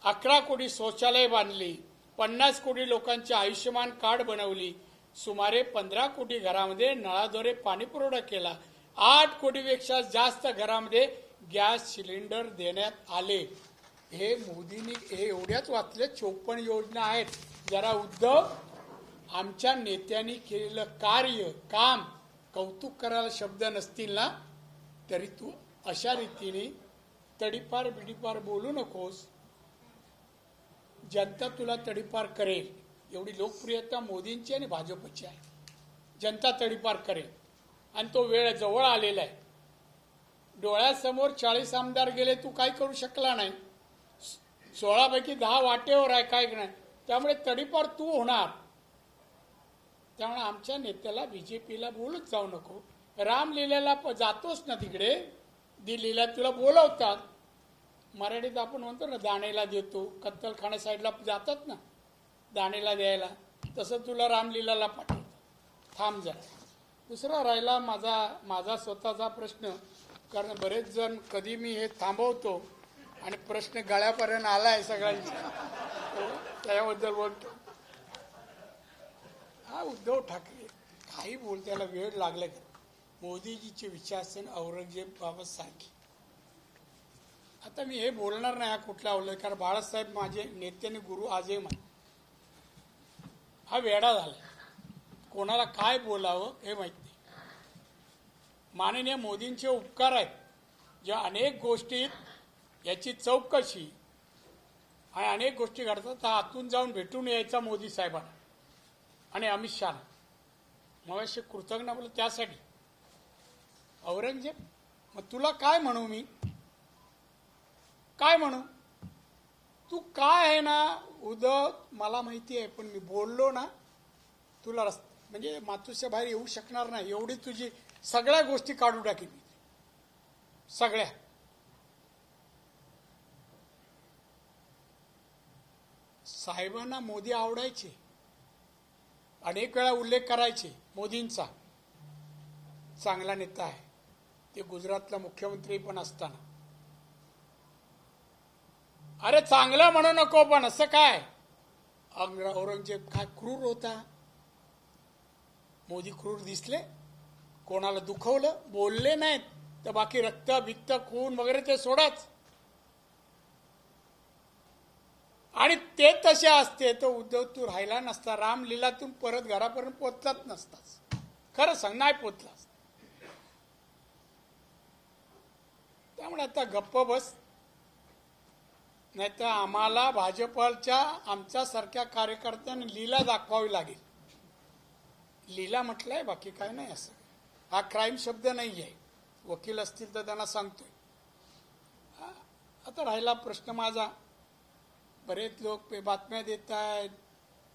11 कोटी शौचालय बांधली, 50 कोटी लोकांची आयुष्यमान कार्ड बनवली, सुमारे 15 कोटी घरामध्ये नळाद्वारे पाणी पुरवठा केला, 8 कोटीपेक्षा जास्त घरामध्ये गॅस सिलेंडर देण्यात आले. हे मोदींनी हे एवढ्याच वाचले. 54 योजना आहेत. जरा उद्धव, आमच्या नेत्यांनी केलेलं कार्य, काम, कौतुक करायला शब्द नसतील ना, तरी तू अशा रीतीने तडीपार बिडीपार बोलू नकोस. जनता तुला तडीपार करेल. एवढी लोकप्रियता मोदींची आणि भाजपची आहे. जनता तडीपार करेल आणि तो वेळ जवळ आलेला आहे. डोळ्यासमोर 40 आमदार गेले, तू काय करू शकला नाही. 16 पैकी 10 वाटेवर आहे, काय नाही. त्यामुळे तडीपार तू होणार. त्यामुळे आमच्या नेत्याला, बीजेपीला बोलत जाऊ नको. रामलीलेला जातोस ना तिकडे, दिल्लीला तुला बोलवतात. मराठीत आपण म्हणतो ना, दाणेला देतो. कत्तलखाना साईडला जातात ना दाणेला द्यायला, तसं तुला रामलीलाला पाठवतात. थांब जरा. दुसरा राहिला माझा स्वतःचा प्रश्न, कारण बरेच जण कधी मी हे थांबवतो आणि प्रश्न गळ्यापर्यंत आलाय सगळ्यांचा, त्याबद्दल बोलतो. हा उद्धव ठाकरे काही बोल, त्याला वेळ लागला का. मोदीजीचे विचारसरणी औरंगजेब बाबत सारखी. आता मी हे बोलणार नाही हा कुठला अवलंब, कारण बाळासाहेब माझे नेते आणि गुरु आजही मान. हा वेडा झाला, कोणाला काय बोलावं हे माहित नाही. माननीय मोदींचे उपकार आहेत, ज्या अनेक गोष्टीत याची चौकशी आणि अनेक गोष्टी घडतात, तर आतून जाऊन भेटून यायचा मोदी साहेबांना आणि अमित शहा. मग असे कृतज्ञ बोल त्यासाठी. औरंगजेब, मग तुला काय म्हणू, मी काय म्हणू. तू काय आहे ना उद्धव, मला माहिती आहे, पण मी बोललो ना तुला म्हणजे मातुश्या बाहेर येऊ शकणार नाही. एवढी तुझी सगळ्या गोष्टी काढून टाकीन मी, सगळ्या. साहेबांना मोदी आवडायचे, अनेक वेळा उल्लेख करायचे मोदींचा. चांगला नेता आहे, ते गुजरातला मुख्यमंत्री पण असताना. अरे चांगलं म्हणू नको, पण असं काय. औरंगजेब काय क्रूर होता. मोदी क्रूर दिसले, कोणाला दुखवलं, बोलले नाहीत, तर बाकी रक्त बिक्त खून वगैरे ते सोडाच. आणि ते तसे असते तर उद्धव तू राहिला नसता, रामलीलातून परत घरापर्यंत पोचलाच नसताच. खरं सांग, नाही पोचलास. त्यामुळे आता गप्प बस, नाहीतर आम्हाला भाजपच्या आमच्यासारख्या कार्यकर्त्यांनी लीला दाखवावी लागेल. लीला म्हटलंय, बाकी काय नाही. असं हा क्राईम शब्द नाही आहे. वकील असतील तर त्यांना सांगतोय. आता राहिला प्रश्न माझा, बरेच लोक बातम्या देत आहेत,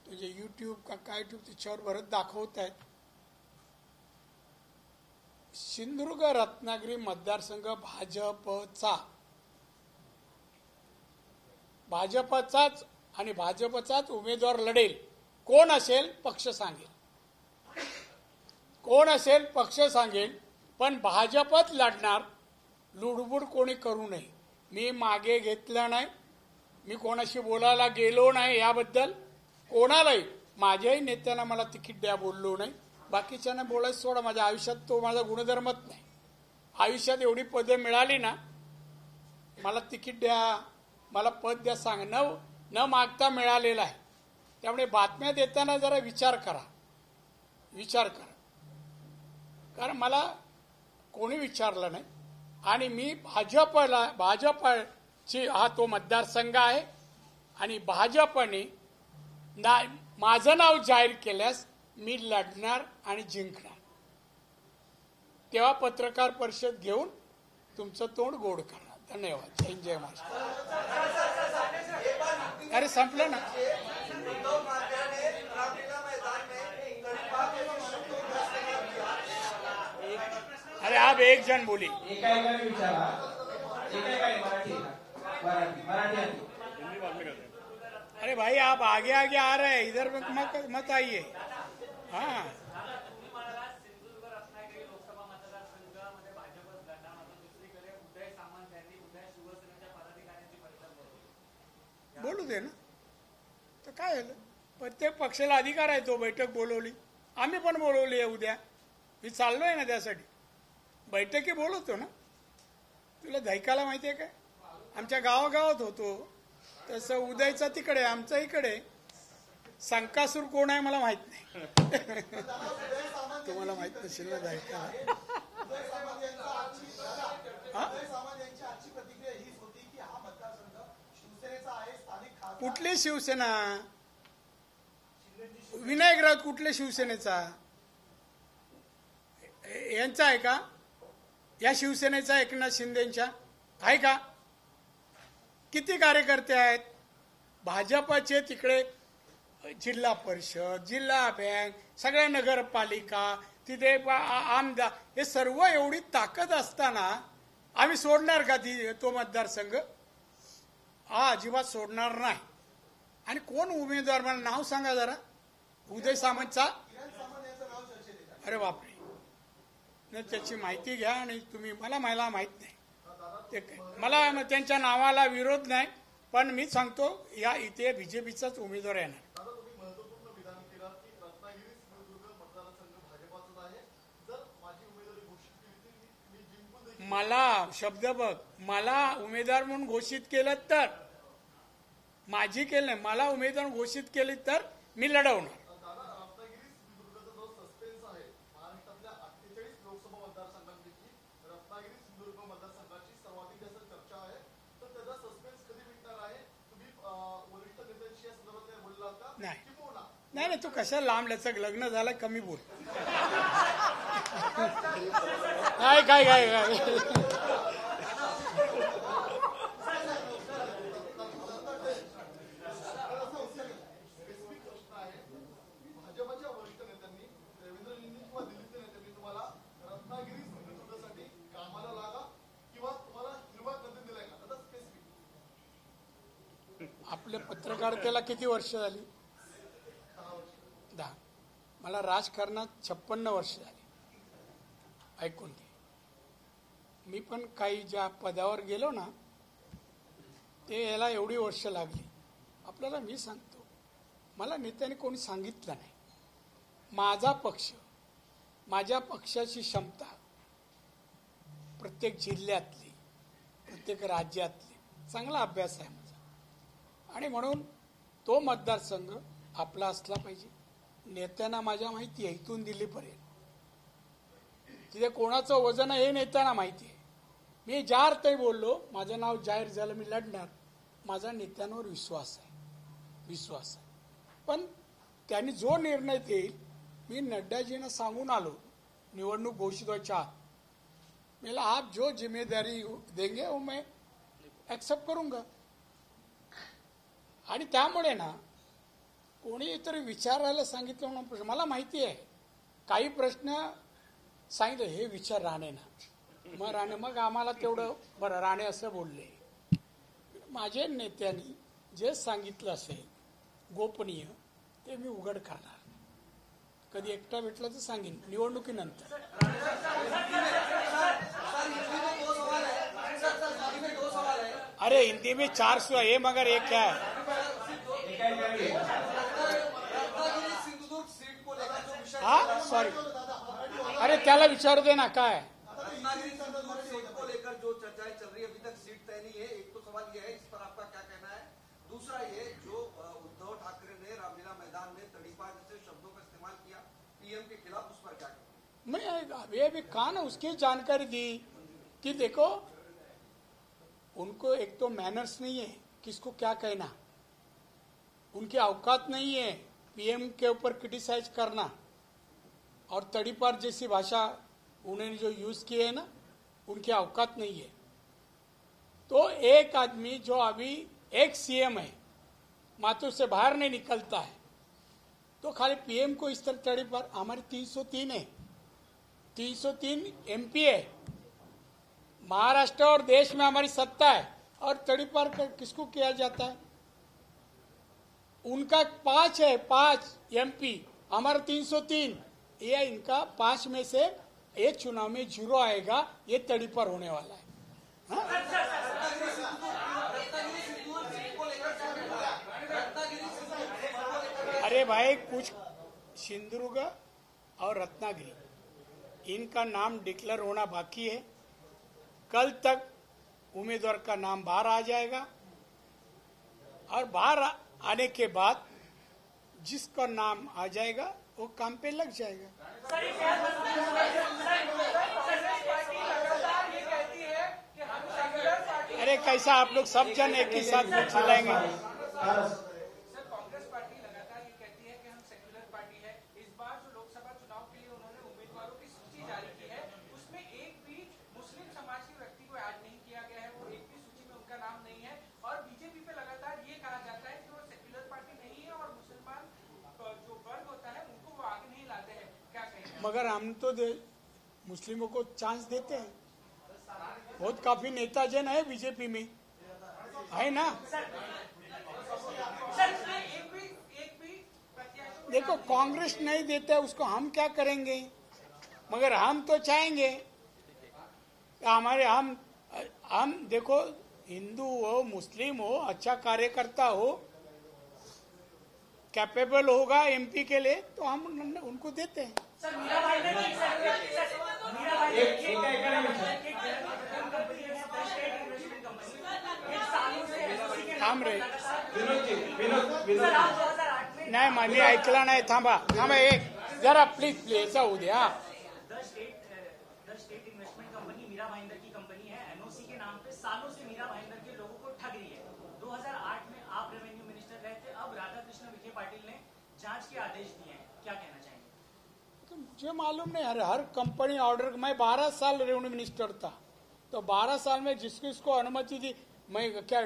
तुझे यूट्यूब का काय यूट्यूब त्याच्यावर बरंच दाखवत आहेत. सिंधुदुर्ग रत्नागिरी मतदारसंघ भाजपचाच आणि भाजपचाच उमेदवार लढेल. कोण असेल पक्ष सांगेल, कोण असेल पक्ष सांगेल, पण भाजपच लढणार. लुडबुड कोणी करू नये. मी मागे घेतलं नाही, मी कोणाशी बोलायला गेलो नाही याबद्दल कोणालाही, माझ्याही नेत्यांना मला तिकीट द्या बोललो नाही. बाकीच्यांना बोलायचं सोडा, माझ्या आयुष्यात तो माझा गुणधर्मच नाही. आयुष्यात एवढी पदं मिळाली ना, मला तिकीट द्या, मला पद द्या सांग न मागता मिळालेलं आहे. त्यामुळे बातम्या देताना जरा विचार करा. कारण मला कोणी विचारलं नाही आणि मी भाजपची हा तो मतदारसंघ आहे आणि भाजपने माझं नाव जाहीर केल्यास मी लढणार आणि जिंकणार. तेव्हा पत्रकार परिषद घेऊन तुमचं तोंड गोड करणार. धन्यवाद. जय महाराष्ट्र. अरे संपलं ना. अरे आप एक जन बोली. अरे भाई आप आगे आगे आ रहे हैं, इधर मत आइए. हाँ बोलू दे ना, तर काय झालं. प्रत्येक पक्षाला अधिकार आहे. तो बैठक बोलवली, आम्ही पण बोलवली आहे. उद्या मी चाललोय ना त्यासाठी. बैठकी बोलवतो ना. तुला दैकाला माहितीये काय, आमच्या गावागावात होतो तसं उदयचा तिकडे, आमचा इकडे. संकासूर कोण आहे मला माहित नाही. तुम्हाला माहित नसेल ना दैकाला. कुठली शिवसेना, विनायक राऊत कुठल्या शिवसेनेचा, यांचा आहे का, या शिवसेनेचा एकनाथ शिंदेच्या आहे का. किती कार्यकर्ते आहेत भाजपचे तिकडे. जिल्हा परिषद, जिल्हा बँक, सगळ्या नगरपालिका, तिथे आमदार, हे सर्व एवढी ताकद असताना आम्ही सोडणार का तो मतदारसंघ. हा अजिबात सोडणार नाही. आणि कोण उमेदवार, मला नाव सांगा जरा. उदय सामंतचा. अरे बापरे, नाही त्याची माहिती घ्या आणि तुम्ही. मला माहित नाही ते काय. मला त्यांच्या नावाला विरोध नाही, पण मी सांगतो या इथे बीजेपीचाच उमेदवार येणार. मला शब्द बघ, मला उमेदवार म्हणून घोषित केलं तर, माझी केलं नाही, मला उमेदवार घोषित केली तर मी लढवणार. नाही नाही, तू कशा लांब लचक, लग्न झालं कमी बोल. काय काय काय काय आपल्या पत्रकारितेला किती वर्ष झाली. 10. मला राजकारणात 56 वर्ष झाली. ऐकून घे. मी पण काही ज्या पदावर गेलो ना, ते याला एवढी वर्ष लागली. आपल्याला मी सांगतो, मला नेत्याने कोणी सांगितलं नाही. माझा पक्ष, माझ्या पक्षाची क्षमता प्रत्येक जिल्ह्यातली, प्रत्येक राज्यातली चांगला अभ्यास आहे माझा. आणि म्हणून तो मतदारसंघ आपला असला पाहिजे. नेत्यांना माझ्या माहिती आहे, इथून दिल्लीपर्यंत तिथे कोणाचं वजन आहे हे नेत्यांना माहिती आहे. मी ज्या अर्थही बोललो, माझं नाव जाहीर झालं, मी लढणार, माझा नेत्यांवर विश्वास आहे. पण त्यांनी जो निर्णय देईल, मी नड्डाजींना सांगून आलो निवडणूक घोषित व्हायच्या आत, मला आप जो जिम्मेदारी देंगे वो मैं एक्सेप्ट करूंगा. आणि त्यामुळे ना कोणी तरी विचारायला सांगितलं म्हणून, मला माहिती आहे काही प्रश्न सांगितले, हे विचार राणे ना, मग आम्हाला तेवढं बरं, राणे असं बोलले. माझे नेत्यांनी जे सांगितलं असेल गोपनीय, ते मी उघड करणार. कधी एकटा भेटला तर सांगेन निवडणुकीनंतर. अरे हिंदी में 400 है मगर ये क्या है? हाँ सॉरी, अरे त्याला विचारू दे ना काय. रत्नागिरी सिंधुदुर्ग सीट को लेकर जो चर्चाएं चल रही है, अभी तक सीट तय नहीं है. एक तो सवाल यह है, इस पर आपका क्या कहना है? दूसरा ये जो उद्धव ठाकरे ने रामलीला मैदान में तड़ीपार जैसे शब्दों का इस्तेमाल किया पीएम के खिलाफ, उस पर क्या कहना? मैं अभी कहा ना, उसकी जानकारी दी कि देखो उनको एक तो मैनर्स नहीं है, किसको क्या कहना, उनकी औकात नहीं है पीएम के ऊपर क्रिटिसाइज करना, और तड़ीपार जैसी भाषा उन्होंने जो यूज की है ना, उनकी औकात नहीं है. तो एक आदमी जो अभी एक सीएम है, माथुर से बाहर नहीं निकलता है, तो खाली पीएम को इस तरह तड़ीपार. हमारे 303 है, 303 एमपी है, महाराष्ट्र और देश में हमारी सत्ता है, और तड़ीपार किसको किया जाता है? उनका 5 है, 5 एमपी, हमारा 303. ये इनका 5 में से एक चुनाव में 0 आएगा, ये तड़ीपार होने वाला है. हाँ? अरे भाई, कुछ सिंधुदुर्ग और रत्नागिरी इनका नाम डिक्लेयर होना बाकी है. कल तक उम्मीदवार का नाम बाहर आ जाएगा, और बाहर आने के बाद जिसका नाम आ जाएगा वो काम पे लग जाएगा. अरे कैसा आप लोग सब जन एक ही साथ वोट चलाएंगे? सर, कांग्रेस पार्टी लगातार ये कहती है कि हम सेक्युलर पार्टी है. इस बार जो लोकसभा चुनाव के लिए उन्होंने उम्मीदवारों की सूची जारी की है, उसमें एक भी मुस्लिम समाज के व्यक्ति को ऐड नहीं किया गया है, वो एक भी सूची में उनका नाम नहीं है. और बीजेपी पे लगातार ये कहा जाता है कि वो सेक्युलर पार्टी नहीं है और मुसलमान जो वर्ग होता है उनको वो आगे नहीं लाते हैं. क्या कहेंगे? मगर हम तो मुस्लिमों को चांस देते हैं. बहुत काफी नेता जन है बीजेपी में, है ना? देखो कांग्रेस नहीं देता है, उसको हम क्या करेंगे? मगर हम तो चाहेंगे हमारे हम देखो, हिंदू हो मुस्लिम हो, अच्छा कार्यकर्ता हो, कैपेबल होगा एमपी के लिए, तो हम उनको देते हैं. थांब रे, नाही माझी ऐकला नाही. थांबा एक जरा प्लीज ऐसा होऊ द्या. The state investment company Mira Bhayandar की कंपनी है, एनओसी के नाम पे सालों से मीरा भाईंदर के लोगों को ठग रही है. 2008 में आप रेवेन्यू मिनिस्टर रहे थे, अब राधाकृष्ण विखे पाटिल ने जांच के आदेश दिए हैं. क्या कहना चाहेंगे? तो मुझे मालूम नहीं, हर कंपनी ऑर्डर. मैं 12 साल रेवेन्यू मिनिस्टर था, तो 12 साल में जिसको इसको अनुमति दी, मैं क्या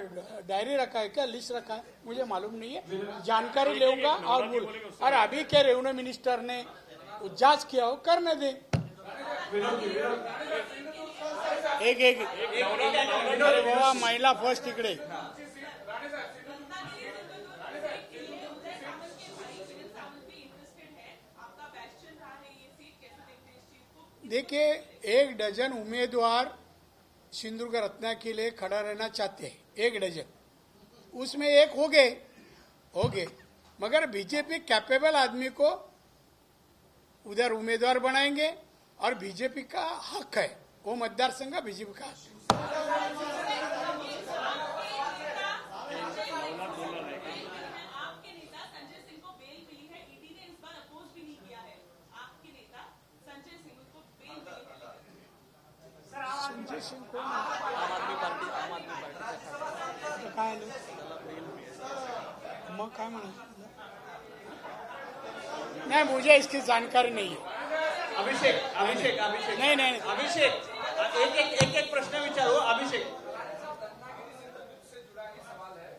डायरी रखा है, क्या लिस्ट रखा है, मुझे मालूम नहीं है. जानकारी लेऊंगा और बोल. और अभी के रेवेन्यू मिनिस्टर ने जांच किया हो, करने दे. एक अरे बाबा, महिला फर्स्ट इकडे. देखिए, 1 डजन उम्मीदवार सिंधुदुर्ग रत्ना के लिए खड़ा रहना चाहते हैं, 1 डजन. उसमें एक हो गए, मगर बीजेपी कैपेबल आदमी को उधर उम्मीदवार बनाएंगे, और बीजेपी का हक है, वो मतदार संघ बीजेपी का हक है. संजय सिंह को काय मग काय म्हणा. नहीं, मुझे इसकी जानकारी नहीं है. अभिषेक नहीं एक प्रश्न विचारू. अभिषेक, से जुड़ा ये सवाल है.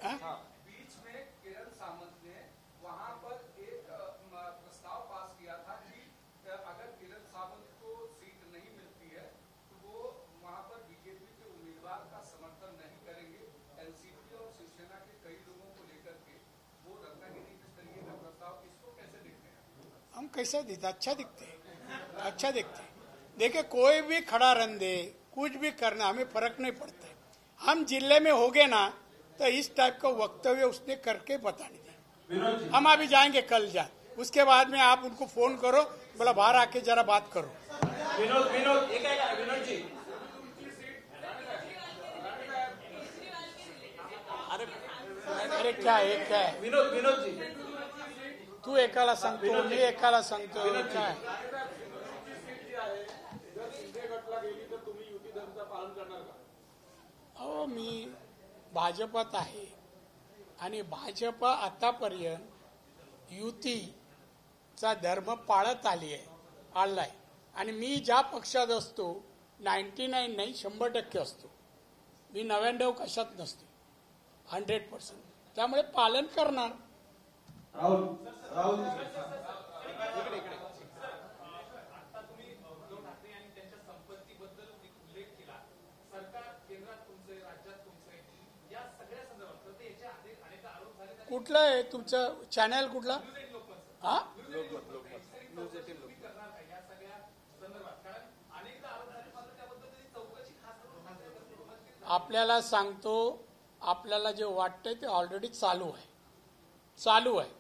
बीच में किरण सामंत ने वहां पर एक प्रस्ताव पास किया था कि अगर किरण सामंत को सीट नहीं मिलती है तो वो वहां पर बीजेपी के उम्मीदवार का समर्थन नहीं करेंगे. एनसीपी और शिवसेना के कई लोगों को लेकर के वो रत्नागिरी के तरीके का प्रस्ताव, इसको कैसे देखते हैं? हम कैसे दिखते? अच्छा दिखते. देखिए, कोई भी खड़ा रहने दे, कुछ भी करना, हमें फर्क नहीं पड़ता है. हम जिले में होंगे ना तो इस टाइप का वक्तव्य उसने करके बताने दें। हम अभी जाएंगे कल उसके बाद में आप उनको फोन करो, बोला बाहर आके जरा बात करो। विनोद जी, अरे क्या है विनोद जी, तू एकाला सांगतो, मी एकाला सांगतो, काय अहो मी भाजपात आहे आणि भाजप आतापर्यंत युतीचा धर्म पाळत आलाय आणि मी ज्या पक्षात असतो 99 नाही 100% असतो, मी 99 कशात नसतो, 100%, त्यामुळे पालन करणार। राहुल कुठलं आहे तुमचं चॅनल, कुठला? हा, आपल्याला सांगतो, आपल्याला जे वाटतंय ते ऑलरेडी चालू आहे।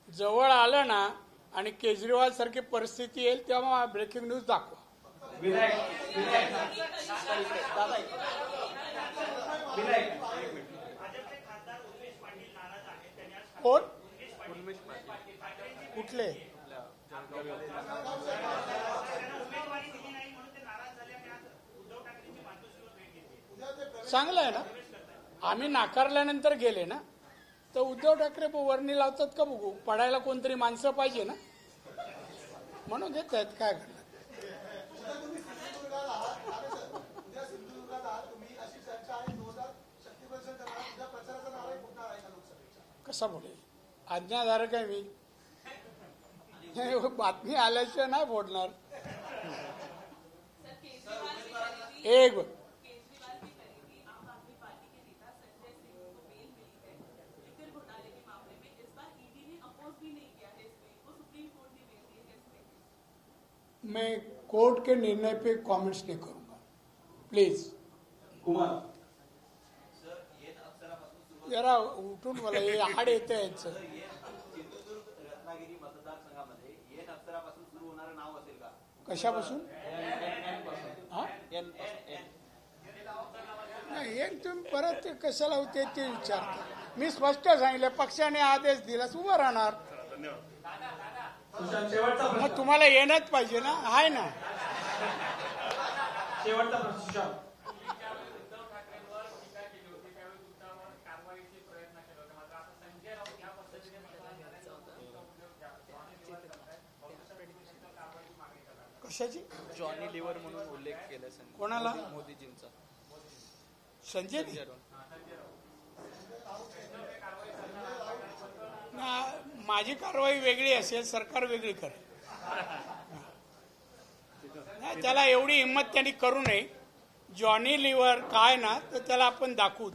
जवळ आलं ना आणि केजरीवाल सारखी परिस्थिती येईल तेव्हा ब्रेकिंग न्यूज दाखवा। कोण? कुठले? चांगलं आहे ना, आम्ही नाकारल्यानंतर गेले ना, तर उद्धव ठाकरे वर्णी लावतात का बघू, पडायला कोणतरी माणसं पाहिजे ना, म्हणून देत आहेत, काय करणार। कसा बोलेल, आज्ञाधारक आहे मी, बातमी आल्याशिवाय नाही बोलणार। एक मैं कोर्ट के निर्णय पे कमेंट्स नहीं करूंगा, प्लीज। कुमार जरा उठून मला हे हाड येते यांचं। सिंधुदुर्ग रत्नागिरी मतदारसंघामध्ये येन अक्षरापासून सुरू होणारं नाव असेल का? कशापासून? नाही, एक तुम्ही परत ते कशाला होते ते विचारता। मी स्पष्ट सांगितलं, पक्षाने आदेश दिलास उभं राहणार। मग तुम्हाला येणंच पाहिजे ना, आहे ना। शेवटचा प्रश्न कशाची? जॉनी लिव्हर म्हणून उल्लेख केला कोणाला? मोदीजींचा। संजय माझी कारवाई वेगळी असेल, सरकार वेगळी करेल। नाही, त्याला एवढी हिंमत त्यांनी करू नये। जॉनी लिव्हर काय ना, तर त्याला आपण दाखवू,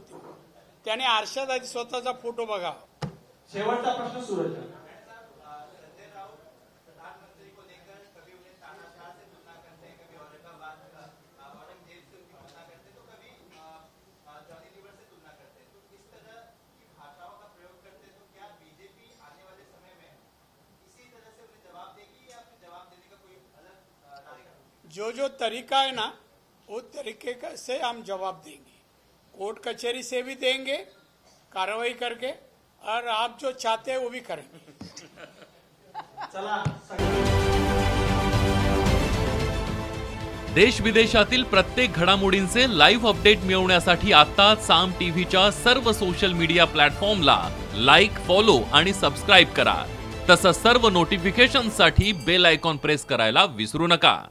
त्याने आरशात आधी स्वतःचा फोटो बघावा। शेवटचा प्रश्न सूरज। जो तरीका है ना, वो तरीके से हम जवाब देंगे, कोर्ट कचहरी से भी देंगे कार्रवाई करके, और आप जो चाहते हैं वो भी करेंगे। देश विदेशातील प्रत्येक घडामोडींचे लाईव्ह अपडेट मिळवण्यासाठी आता साम टीव्हीच्या सर्व सोशल मीडिया प्लॅटफॉर्मला लाईक, फॉलो आणि सबस्क्राईब करा। तसंच सर्व नोटिफिकेशनसाठी बेल आयकॉन प्रेस करायला विसरू नका।